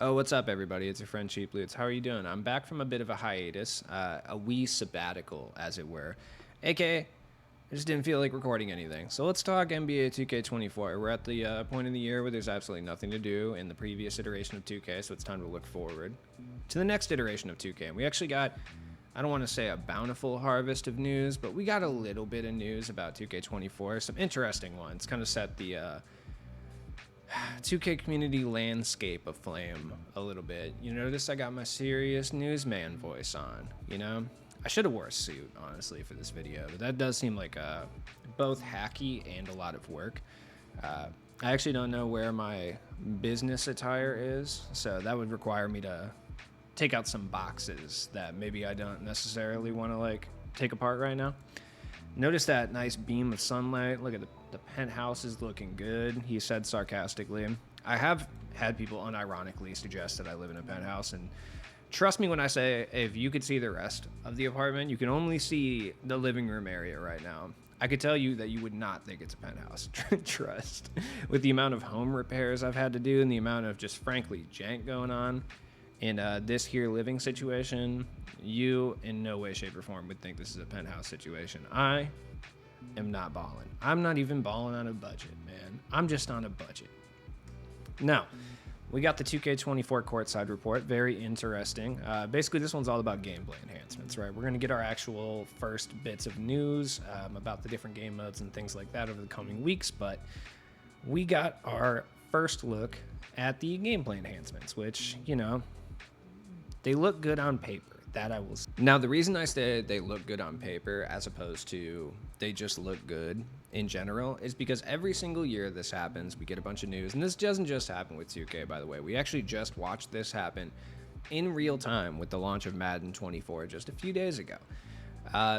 Oh, what's up, everybody? It's your friend Cheap Loots. How are you doing? I'm back from a bit of a hiatus, a wee sabbatical, as it were. AKA, I just didn't feel like recording anything. So let's talk NBA 2K24. We're at the point in the year where there's absolutely nothing to do in the previous iteration of 2K, so it's time to look forward to the next iteration of 2K. And we actually got, I don't want to say a bountiful harvest of news, but we got a little bit of news about 2K24. Some interesting ones. Kind of set the 2K community landscape aflame a little bit. You notice I got my serious newsman voice on, you know? I should have wore a suit, honestly, for this video, but that does seem like both hacky and a lot of work. I actually don't know where my business attire is, so that would require me to take out some boxes that maybe I don't necessarily want to, like, take apart right now. Notice that nice beam of sunlight. Look at the penthouse is looking good, he said sarcastically. I have had people unironically suggest that I live in a penthouse, and trust me when I say if you could see the rest of the apartment, you can only see the living room area right now. I could tell you that you would not think it's a penthouse. Trust. With the amount of home repairs I've had to do and the amount of just frankly jank going on in this here living situation, you in no way, shape, or form would think this is a penthouse situation. I am not balling. I'm not even balling on a budget, man. I'm just on a budget. Now, we got the 2K24 Courtside report. Very interesting. Basically, this one's all about gameplay enhancements, right? We're going to get our actual first bits of news about the different game modes and things like that over the coming weeks, but we got our first look at the gameplay enhancements, which, you know, they look good on paper. That I will say. Now, the reason I say they look good on paper as opposed to they just look good in general is because every single year this happens, we get a bunch of news. And this doesn't just happen with 2K, by the way. We actually just watched this happen in real time with the launch of Madden 24 just a few days ago.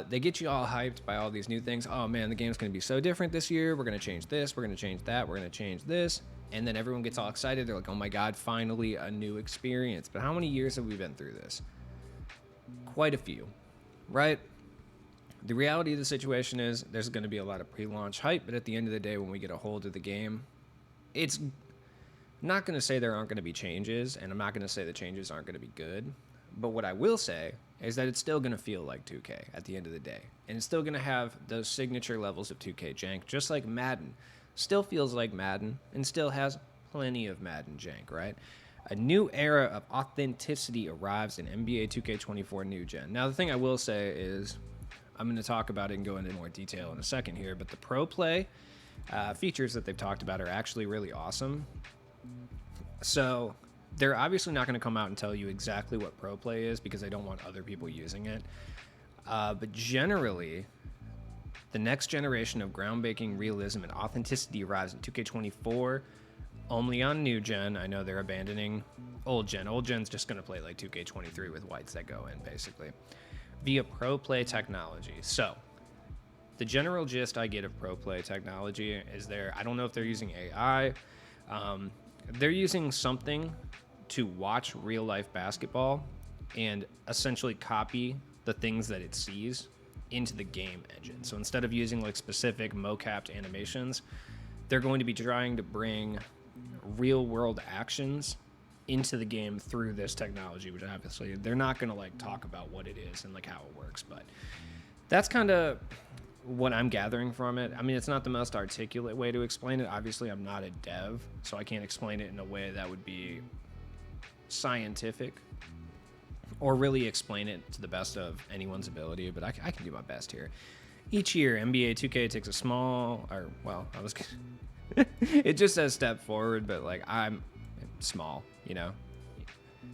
They get you all hyped by all these new things. Oh man, the game's going to be so different this year. We're going to change this. We're going to change that. We're going to change this. And then everyone gets all excited. They're like, oh my God, finally a new experience. But how many years have we been through this? Quite a few, right? The reality of the situation is there's going to be a lot of pre-launch hype, but at the end of the day, when we get a hold of the game, it's not going to say there aren't going to be changes, and I'm not going to say the changes aren't going to be good. But what I will say is that it's still going to feel like 2K at the end of the day. And it's still going to have those signature levels of 2K jank, just like Madden. Still feels like Madden, and still has plenty of Madden jank, right? A new era of authenticity arrives in NBA 2K24 New Gen. Now, the thing I will say is, I'm going to talk about it and go into more detail in a second here, but the Pro Play features that they've talked about are actually really awesome. So they're obviously not going to come out and tell you exactly what Pro Play is because they don't want other people using it. But generally, the next generation of groundbreaking realism and authenticity arrives in 2K24 only on New Gen. I know they're abandoning Old Gen. Old Gen's just going to play like 2K23 with whites that go in, basically, via Pro Play technology. So the general gist I get of Pro Play technology is I don't know if they're using AI. They're using something to watch real-life basketball and essentially copy the things that it sees into the game engine. So instead of using like specific mocapped animations, they're going to be trying to bring real world actions into the game through this technology, which obviously they're not going to like talk about what it is and like how it works, but that's kind of what I'm gathering from it. I mean, it's not the most articulate way to explain it. Obviously, I'm not a dev, so I can't explain it in a way that would be scientific or really explain it to the best of anyone's ability, but I can do my best here. Each year, NBA 2K takes a small, or well, I was it just says step forward, but like I'm small, you know.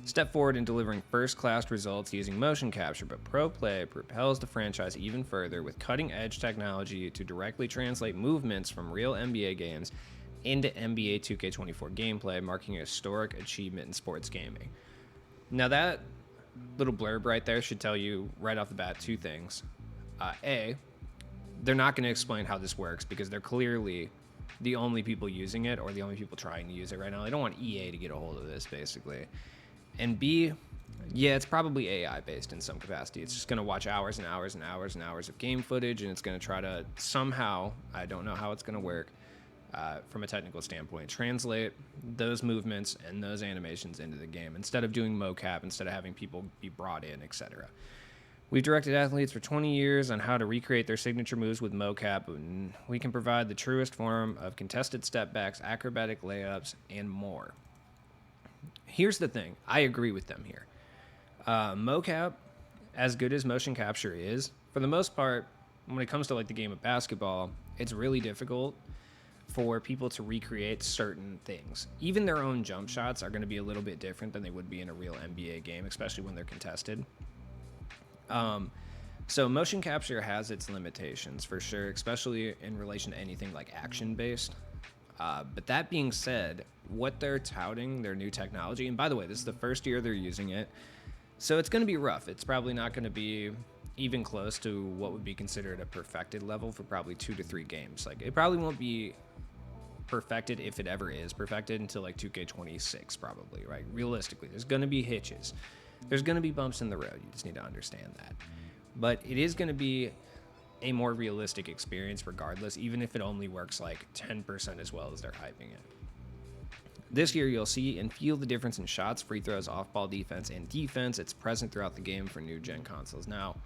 Step forward in delivering first-class results using motion capture, but Pro Play propels the franchise even further with cutting-edge technology to directly translate movements from real NBA games into NBA 2K24 gameplay, marking a historic achievement in sports gaming. Now that little blurb right there should tell you right off the bat two things. A, they're not going to explain how this works because they're clearly the only people using it or the only people trying to use it right now. They don't want EA to get a hold of this, basically. And B, yeah, it's probably AI based in some capacity. It's just going to watch hours and hours and hours and hours of game footage, and it's going to try to somehow, I don't know how it's going to work, from a technical standpoint. Translate those movements and those animations into the game instead of doing mocap, instead of having people be brought in, etc. We've directed athletes for 20 years on how to recreate their signature moves with mocap, and we can provide the truest form of contested step backs, acrobatic layups, and more. Here's the thing. I agree with them here. Mocap, as good as motion capture is, for the most part, when it comes to like the game of basketball, it's really difficult for people to recreate certain things. Even their own jump shots are going to be a little bit different than they would be in a real NBA game, especially when they're contested. So motion capture has its limitations for sure, especially in relation to anything like action-based. But that being said, what they're touting, their new technology, and by the way, this is the first year they're using it, so it's going to be rough. It's probably not going to be even close to what would be considered a perfected level for probably 2 to 3 games. Like, it probably won't be perfected, if it ever is perfected, until like 2K26 probably, right? Realistically, there's going to be hitches. There's going to be bumps in the road. You just need to understand that. But it is going to be a more realistic experience regardless, even if it only works like 10% as well as they're hyping it. This year, you'll see and feel the difference in shots, free throws, off-ball defense, and defense. It's present throughout the game for new-gen consoles. Now,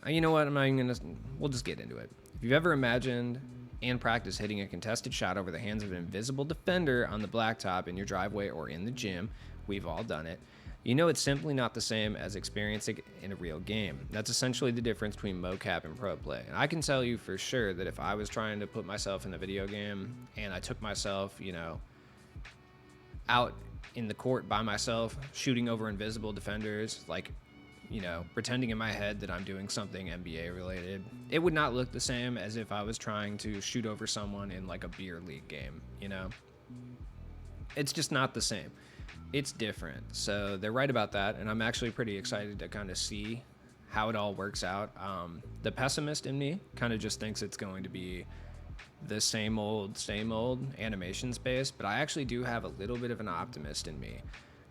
you know what? I'm not even going to... We'll just get into it. If you've ever imagined and practiced hitting a contested shot over the hands of an invisible defender on the blacktop in your driveway or in the gym, we've all done it. You know it's simply not the same as experiencing it in a real game. That's essentially the difference between mocap and pro play. And I can tell you for sure that if I was trying to put myself in a video game and I took myself, out in the court by myself, shooting over invisible defenders, like, pretending in my head that I'm doing something NBA related, it would not look the same as if I was trying to shoot over someone in like a beer league game, It's just not the same. It's different. So they're right about that, and I'm actually pretty excited to kind of see how it all works out. The pessimist in me kind of just thinks it's going to be the same old animation space, but I actually do have a little bit of an optimist in me.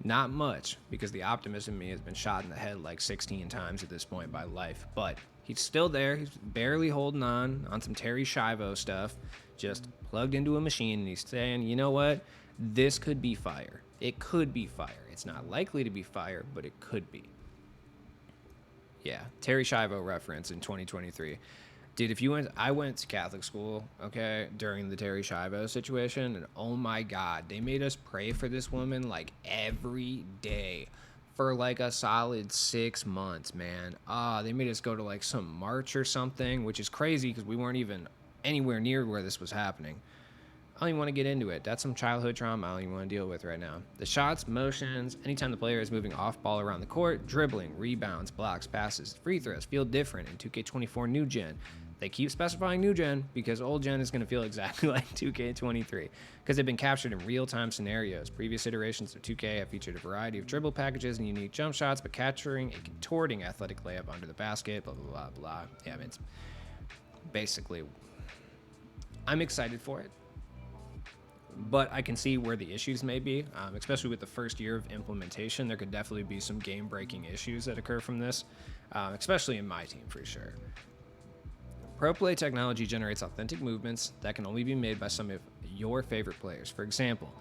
Not much, because the optimist in me has been shot in the head like 16 times at this point by life, but he's still there. He's barely holding on some Terry Schiavo stuff, just plugged into a machine, and he's saying, you know what? This could be fire. It could be fire. It's not likely to be fire, but it could be. Yeah, Terry Schiavo reference in 2023. Dude, I went to Catholic school, okay, during the Terry Schiavo situation, and oh my God, they made us pray for this woman like every day for like a solid 6 months, man. They made us go to like some march or something, which is crazy because we weren't even anywhere near where this was happening. I don't even want to get into it. That's some childhood trauma I don't even want to deal with right now. The shots, motions, anytime the player is moving off ball around the court, dribbling, rebounds, blocks, passes, free throws feel different in 2K24 New Gen. They keep specifying New Gen because Old Gen is going to feel exactly like 2K23 because they've been captured in real-time scenarios. Previous iterations of 2K have featured a variety of dribble packages and unique jump shots, but capturing a contorting athletic layup under the basket, blah, blah, blah, blah. Yeah, I mean, it's basically... I'm excited for it. But I can see where the issues may be, especially with the first year of implementation. There could definitely be some game-breaking issues that occur from this, especially in my team for sure. Pro Play technology generates authentic movements that can only be made by some of your favorite players. For example,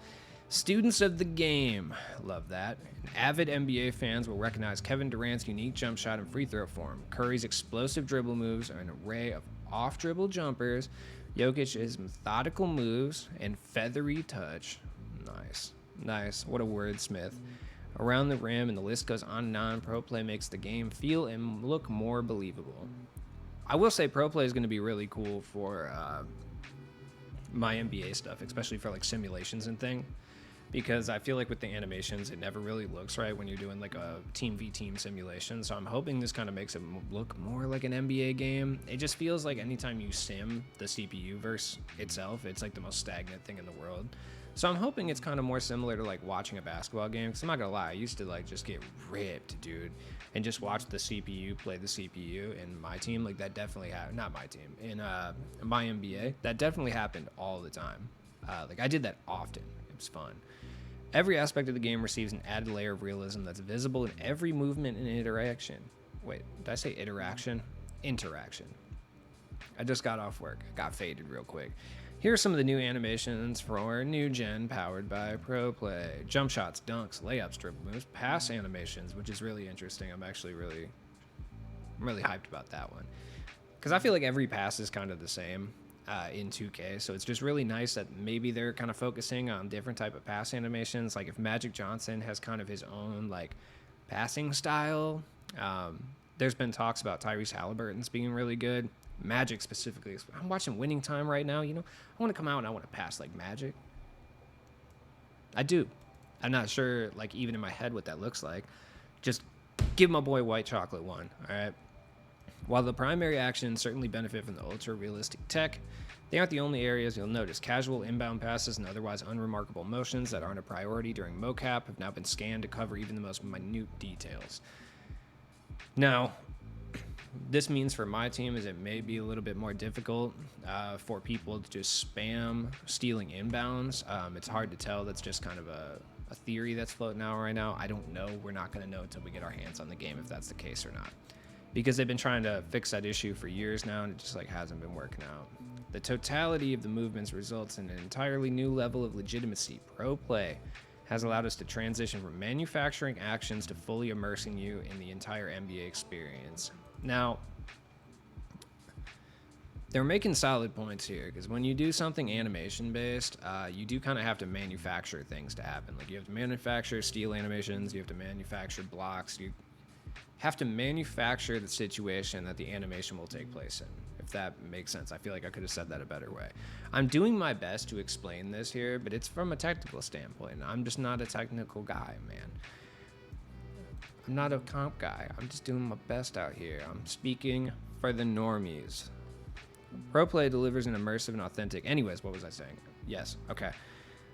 students of the game, love that. Avid NBA fans will recognize Kevin Durant's unique jump shot and free throw form. Curry's explosive dribble moves are an array of off-dribble jumpers. Jokic's methodical moves and feathery touch. Nice. What a wordsmith. Around the rim, and the list goes on and on. Pro Play makes the game feel and look more believable. I will say Pro Play is going to be really cool for my NBA stuff, especially for like simulations and thing, because I feel like with the animations, it never really looks right when you're doing like a team v team simulation. So I'm hoping this kind of makes it look more like an NBA game. It just feels like anytime you sim the CPU verse itself, it's like the most stagnant thing in the world. So I'm hoping it's kind of more similar to like watching a basketball game. Because I'm not gonna lie, I used to like just get ripped, dude, and just watch the CPU play the CPU in my team. Like that definitely happened. Not my team, in my NBA. That definitely happened all the time. Like I did that often. It was fun. Every aspect of the game receives an added layer of realism that's visible in every movement and interaction. Wait, did I say interaction? Interaction. I just got off work. I got faded real quick. Here are some of the new animations for new gen powered by ProPlay. Jump shots, dunks, layups, dribble moves, pass animations, which is really interesting. I'm actually really hyped about that one. Because I feel like every pass is kind of the same in 2K, so it's just really nice that maybe they're kind of focusing on different type of pass animations. Like if Magic Johnson has kind of his own like passing style. There's been talks about Tyrese Halliburton's being really good. Magic specifically. I'm watching Winning Time right now. You know, I want to come out and I want to pass like Magic. I do. I'm not sure, like, even in my head what that looks like. Just give my boy White Chocolate one, all right? While the primary actions certainly benefit from the ultra-realistic tech, they aren't the only areas you'll notice. Casual inbound passes and otherwise unremarkable motions that aren't a priority during mocap have now been scanned to cover even the most minute details. Now, this means for my team is it may be a little bit more difficult for people to just spam stealing inbounds. It's hard to tell. That's just kind of a theory that's floating out right now. I don't know. We're not going to know until we get our hands on the game if that's the case or not. Because they've been trying to fix that issue for years now, and it just like hasn't been working out. The totality of the movements results in an entirely new level of legitimacy. ProPlay has allowed us to transition from manufacturing actions to fully immersing you in the entire NBA experience. Now, they're making solid points here, because when you do something animation-based, you do kind of have to manufacture things to happen. Like, you have to manufacture steal animations, you have to manufacture blocks, you have to manufacture the situation that the animation will take place in, if that makes sense. I feel like I could have said that a better way. I'm doing my best to explain this here, but it's from a technical standpoint. I'm just not a technical guy, man. I'm not a comp guy. I'm just doing my best out here. I'm speaking for the normies. ProPlay delivers an immersive and authentic... Anyways, what was I saying? Yes, okay.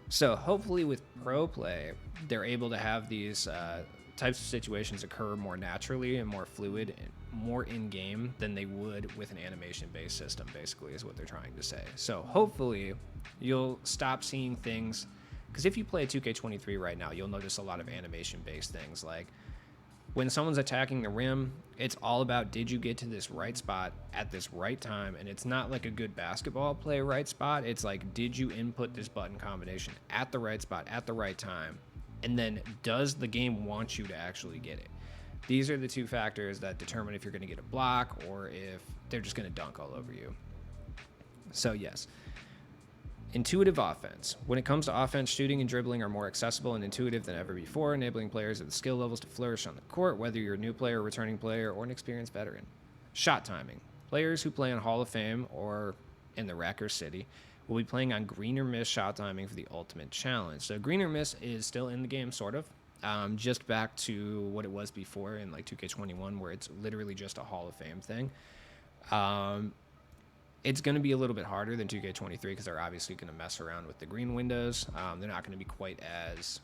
So hopefully with ProPlay, they're able to have these types of situations occur more naturally and more fluid and more in-game than they would with an animation-based system, basically, is what they're trying to say. So hopefully you'll stop seeing things... Because if you play 2K23 right now, you'll notice a lot of animation-based things, like when someone's attacking the rim, it's all about did you get to this right spot at this right time, and it's not like a good basketball play right spot. It's like, did you input this button combination at the right spot at the right time, and then does the game want you to actually get it? These are the two factors that determine if you're going to get a block or if they're just going to dunk all over you. So yes. Intuitive offense. When it comes to offense, shooting and dribbling are more accessible and intuitive than ever before, enabling players at the skill levels to flourish on the court, whether you're a new player, returning player, or an experienced veteran. Shot timing. Players who play on Hall of Fame or in the Rec or City will be playing on green or miss shot timing for the ultimate challenge. So green or miss is still in the game, sort of. Just back to what it was before in like 2K21, where it's literally just a Hall of Fame thing. It's going to be a little bit harder than 2K23 because they're obviously going to mess around with the green windows. They're not going to be quite as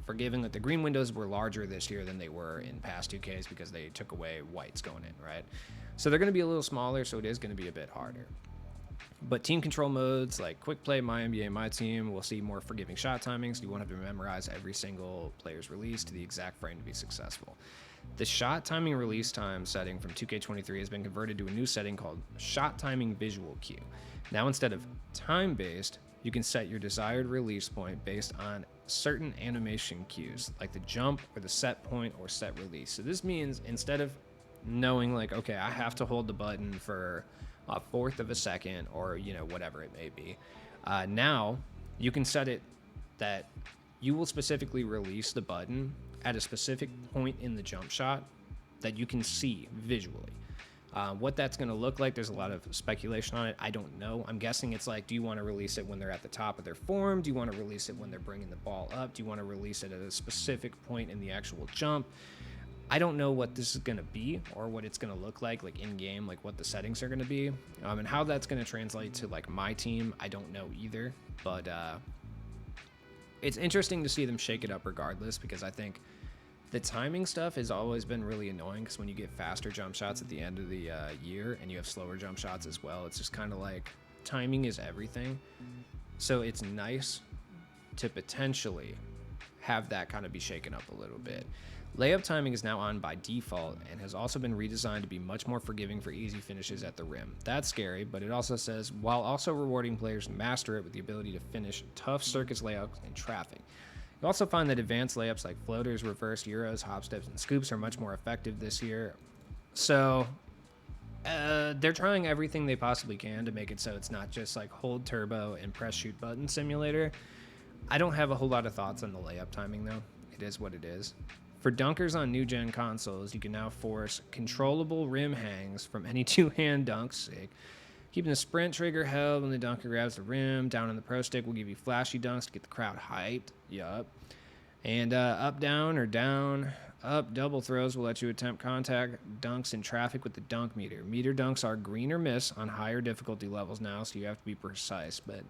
forgiving. Like the green windows were larger this year than they were in past 2Ks because they took away whites going in, right? So they're going to be a little smaller, so it is going to be a bit harder. But team control modes like Quick Play, My NBA, My Team will see more forgiving shot timings. You won't have to memorize every single player's release to the exact frame to be successful. The shot timing release time setting from 2K23 has been converted to a new setting called Shot Timing Visual Cue. Now, instead of time-based, you can set your desired release point based on certain animation cues, like the jump or the set point or set release. So this means instead of knowing like, okay, I have to hold the button for a fourth of a second or, you know, whatever it may be, now you can set it that you will specifically release the button at a specific point in the jump shot that you can see visually. What that's going to look like, there's a lot of speculation on it. I don't know. I'm guessing it's like, do you want to release it when they're at the top of their form? Do you want to release it when they're bringing the ball up? Do you want to release it at a specific point in the actual jump? I don't know what this is going to be or what it's going to look like in game, like what the settings are going to be, and how that's going to translate to like my team. I don't know either, but it's interesting to see them shake it up regardless, because I think the timing stuff has always been really annoying, because when you get faster jump shots at the end of the year and you have slower jump shots as well, it's just kind of like timing is everything. So it's nice to potentially have that kind of be shaken up a little bit. Layup timing is now on by default and has also been redesigned to be much more forgiving for easy finishes at the rim. That's scary, but it also says, while also rewarding players who master it with the ability to finish tough circus layups in traffic. You also find that advanced layups like floaters, reverse euros, hop steps, and scoops are much more effective this year. So they're trying everything they possibly can to make it so it's not just like hold turbo and press shoot button simulator. I don't have a whole lot of thoughts on the layup timing though. It is what it is. For dunkers on new gen consoles, you can now force controllable rim hangs from any two-hand dunk. Sick. Keeping the sprint trigger held when the dunker grabs the rim. Down on the pro stick will give you flashy dunks to get the crowd hyped. Yup. And up, down, or down, up double throws will let you attempt contact dunks in traffic with the dunk meter. Meter dunks are green or miss on higher difficulty levels now, so you have to be precise, but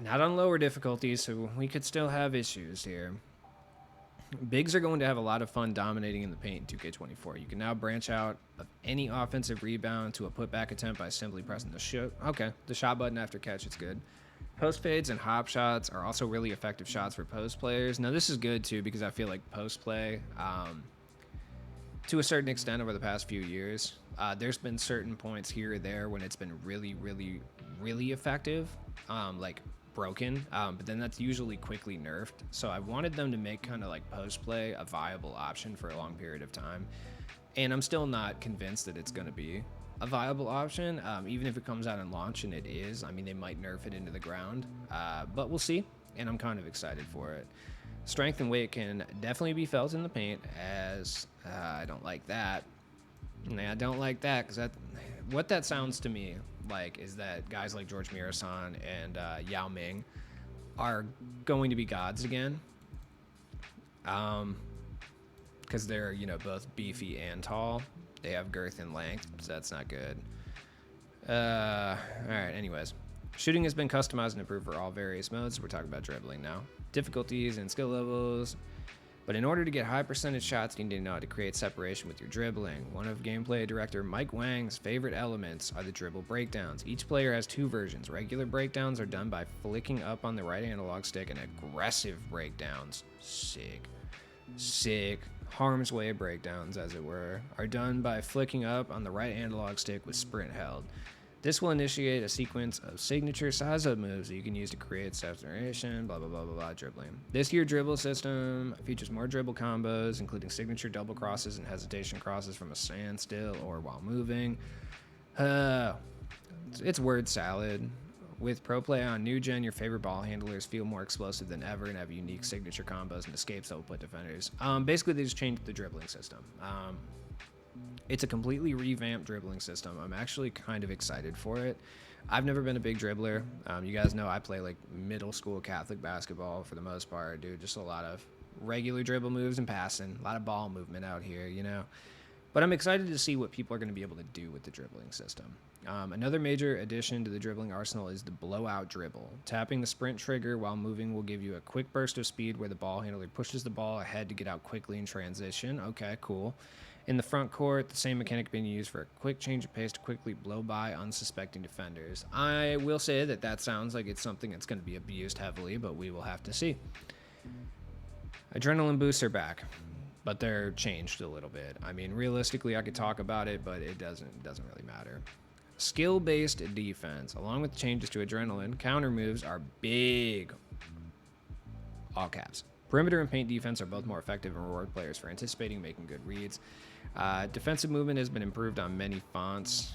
not on lower difficulties, so we could still have issues here. Bigs are going to have a lot of fun dominating in the paint in 2K24. You can now branch out of any offensive rebound to a putback attempt by simply pressing the shot button after catch. It's good. Post fades and hop shots are also really effective shots for post players. Now this is good too because I feel like post play, to a certain extent over the past few years, there's been certain points here or there when it's been really, really, really effective, like broken, but then that's usually quickly nerfed. So I wanted them to make kind of like post play a viable option for a long period of time, and I'm still not convinced that it's going to be a viable option, even if it comes out in launch, and it is. I mean, they might nerf it into the ground, but we'll see, and I'm kind of excited for it. Strength and weight can definitely be felt in the paint, as I don't like that. I don't like that because what that sounds to me like is that guys like George Mirasan and Yao Ming are going to be gods again, because they're both beefy and tall. They have girth and length, so that's not good. All right, anyways. Shooting has been customized and improved for all various modes. We're talking about dribbling now. Difficulties and skill levels. But in order to get high percentage shots, you need to know how to create separation with your dribbling. One of gameplay director Mike Wang's favorite elements are the dribble breakdowns. Each player has two versions. Regular breakdowns are done by flicking up on the right analog stick, and aggressive breakdowns, sick, harm's way breakdowns, as it were, are done by flicking up on the right analog stick with sprint held. This will initiate a sequence of signature size-up moves that you can use to create separation, blah, blah, blah, blah, blah, dribbling. This year's dribble system features more dribble combos, including signature double crosses and hesitation crosses from a standstill or while moving. It's word salad. With Pro Play on New Gen, your favorite ball handlers feel more explosive than ever and have unique signature combos and escapes that will put defenders. Basically, they just changed the dribbling system. It's a completely revamped dribbling system. I'm actually kind of excited for it. I've never been a big dribbler. You guys know I play like middle school Catholic basketball for the most part, dude. Just a lot of regular dribble moves and passing, a lot of ball movement out here, But I'm excited to see what people are going to be able to do with the dribbling system. Another major addition to the dribbling arsenal is the blowout dribble. Tapping the sprint trigger while moving will give you a quick burst of speed where the ball handler pushes the ball ahead to get out quickly in transition. Okay, cool. In the front court, the same mechanic being used for a quick change of pace to quickly blow by unsuspecting defenders. I will say that sounds like it's something that's going to be abused heavily, but we will have to see. Adrenaline boosts are back, but they're changed a little bit. I mean, realistically, I could talk about it, but it doesn't really matter. Skill-based defense, along with changes to adrenaline, counter moves are big. All caps. Perimeter and paint defense are both more effective and reward players for anticipating and making good reads. Defensive movement has been improved on many fonts.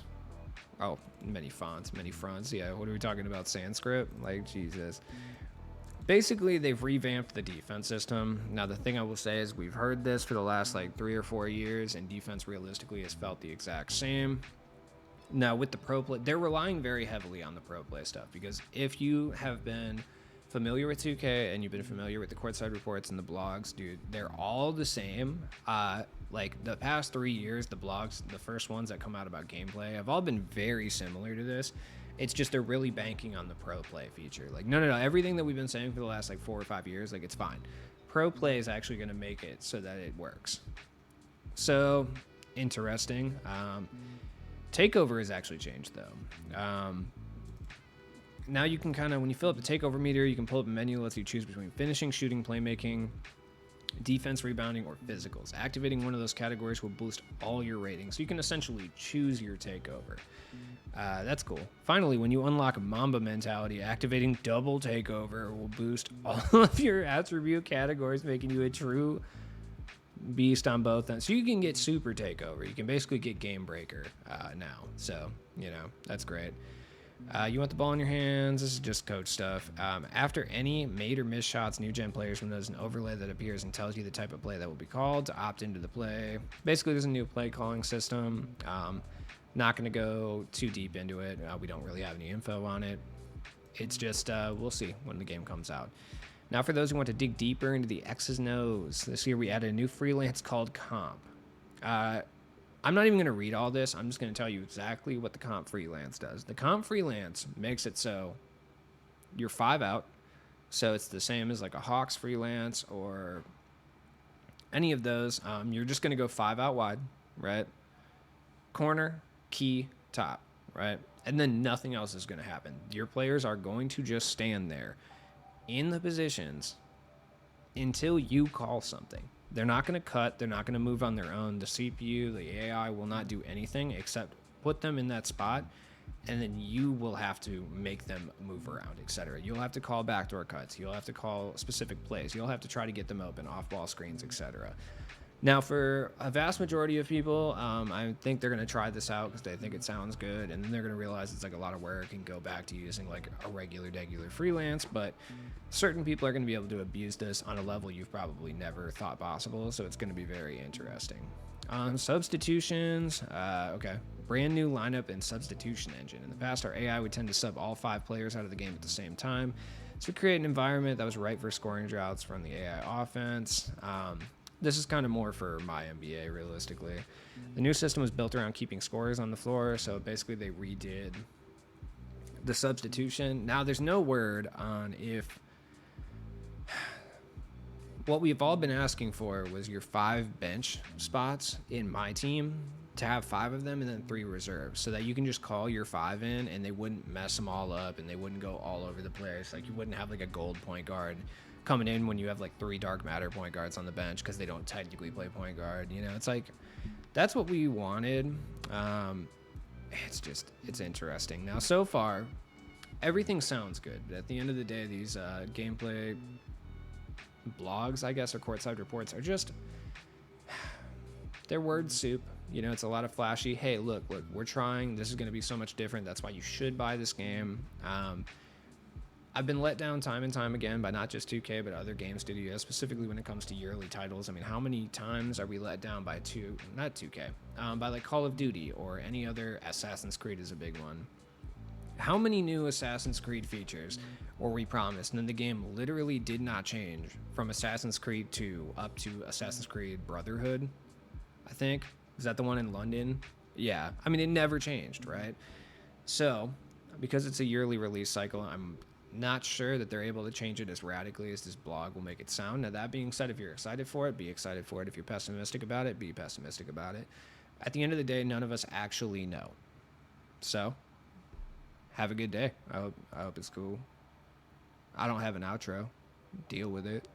Oh, many fronts. Yeah, what are we talking about? Sanskrit? Like, Jesus. Basically, they've revamped the defense system. Now, the thing I will say is we've heard this for the last, 3 or 4 years, and defense realistically has felt the exact same. Now, with the pro play, they're relying very heavily on the pro play stuff, because if you have been familiar with 2K and you've been familiar with the Courtside reports and the blogs, dude, they're all the same. Like the past 3 years, the blogs, the first ones that come out about gameplay, have all been very similar to this. It's just they're really banking on the pro play feature. Like, no, everything that we've been saying for the last 4 or 5 years, it's fine. Pro play is actually going to make it so that it works. So, interesting. Takeover has actually changed, though. now you can kind of, when you fill up the takeover meter, you can pull up a menu that lets you choose between finishing, shooting, playmaking, defense, rebounding, or physicals. Activating one of those categories will boost all your ratings. So you can essentially choose your takeover. That's cool. Finally, when you unlock Mamba mentality, activating double takeover will boost all of your attribute categories, making you a true beast on both ends. So you can get super takeover. You can basically get game breaker now. So, you know, that's great. You want the ball in your hands. This is just coach stuff. After any made or missed shots, new gen players will notice an overlay that appears and tells you the type of play that will be called to opt into the play. Basically, there's a new play calling system. Not going to go too deep into it. We don't really have any info on it. It's just, we'll see when the game comes out. Now, for those who want to dig deeper into the X's and O's, this year we added a new freelance called Comp. I'm not even going to read all this. I'm just going to tell you exactly what the Comp freelance does. The Comp freelance makes it so you're 5 out. So it's the same as like a Hawks freelance or any of those. You're just going to go 5 out wide, right? Corner, key, top, right? And then nothing else is going to happen. Your players are going to just stand there in the positions until you call something. They're not going to cut. They're not going to move on their own. The CPU, the AI will not do anything except put them in that spot, and then you will have to make them move around, etc. You'll have to call backdoor cuts. You'll have to call specific plays. You'll have to try to get them open, off-ball screens, etc. Now, for a vast majority of people, I think they're going to try this out because they think it sounds good, and then they're going to realize it's like a lot of work and go back to using like a regular freelance. But certain people are going to be able to abuse this on a level you've probably never thought possible, so it's going to be very interesting. Substitutions, okay. Brand new lineup and substitution engine. In the past, our AI would tend to sub all 5 players out of the game at the same time, so create an environment that was right for scoring droughts from the AI offense. This is kind of more for my NBA, realistically. The new system was built around keeping scorers on the floor, so basically they redid the substitution. Now, there's no word on if... What we've all been asking for was your 5 bench spots in my team, to have 5 of them and then 3 reserves, so that you can just call your 5 in and they wouldn't mess them all up and they wouldn't go all over the place. Like, you wouldn't have like a gold point guard coming in when you have like 3 dark matter point guards on the bench because they don't technically play point guard. You know, it's like, that's what we wanted. It's interesting. Now, so far, everything sounds good. But at the end of the day, these gameplay blogs, I guess, or Courtside reports are just, they're word soup. You know, it's a lot of flashy, hey, look, we're trying. This is going to be so much different. That's why you should buy this game. I've been let down time and time again by not just 2K, but other game studios, specifically when it comes to yearly titles. I mean, how many times are we let down by by like Call of Duty or any other? Assassin's Creed is a big one. How many new Assassin's Creed features were we promised, and then the game literally did not change from Assassin's Creed 2 up to Assassin's Creed Brotherhood, I think? Is that the one in London? Yeah. I mean, it never changed, right? So, because it's a yearly release cycle, I'm not sure that they're able to change it as radically as this blog will make it sound. Now, that being said, if you're excited for it, be excited for it. If you're pessimistic about it, be pessimistic about it. At the end of the day, none of us actually know. So, have a good day. I hope it's cool. I don't have an outro. Deal with it.